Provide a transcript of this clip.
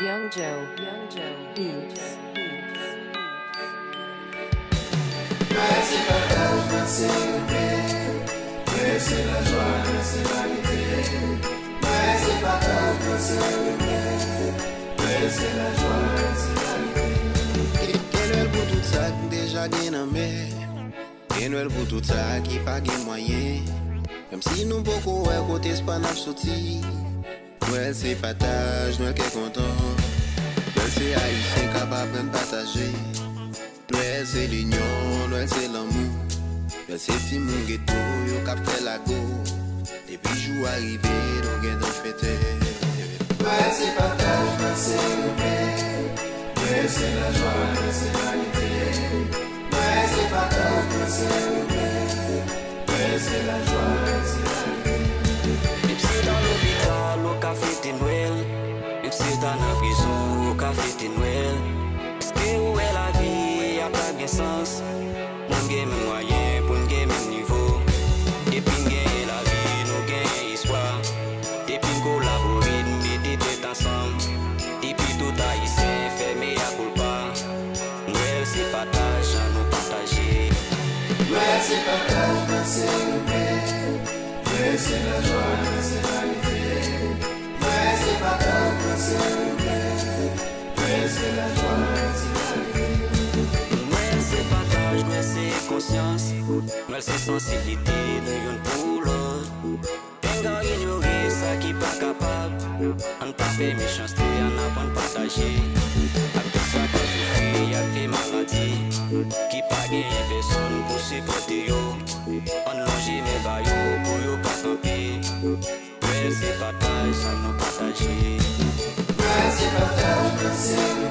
Young Joe Beats. C'est partage, c'est le paix, c'est la joie, c'est l'amitié. C'est partage, c'est le paix, c'est la joie, c'est l'amitié. Et Noël pour tout ça qui déjà gagné. Et Noël pour tout ça qui pas de moyen. Même si nous beaucoup ouais côté c'est pas sorti. Noël c'est partage, Noël qui est content. Noël c'est haïtien capable de partager. Noël c'est l'union, Noël c'est l'amour. Noël c'est petit mon ghetto, yo cap fait la go. Depuis jour arrivé, nous gagnons fêter. Noël c'est partage, Noël c'est le paix. Noël c'est la joie, Noël c'est l'amitié. Noël c'est partage, Noël c'est le paix. Noël c'est la joie, Noël c'est l'amitié. Même si dans l'hôpital, au café de Noël. Même si dans la prison, au café de Noël. Est-ce que où est la vie, y a pas de sens. Nous avons même moyen pour nous même niveau. Depuis nous gagnons la vie, nous gagnons l'histoire. Depuis nous collaborons, nous mettons tête ensemble. Depuis tout haïtien, fermé à culpa. Noël c'est partage, nous partager. Noël c'est partage, Noël c'est le paix. Noël c'est la joie, Noël c'est l'amitié. Noël c'est partage, Noël c'est le paix. Noël c'est la joie, Noël c'est l'amitié. Noël c'est partage, Noël c'est conscience. Noël c'est sensibilité de l'un pour l'autre. Enga ignorer ça qui pas capable. On pas fait méchanceté, on a pas partager. Après ça qu'on souffre, y a fait maladie. Qui pas gagné personne pour supporter yo. On longe mes baillots pour yo pas camper. Noël c'est partage, ça nous partager. Noël c'est partage, Noël c'est le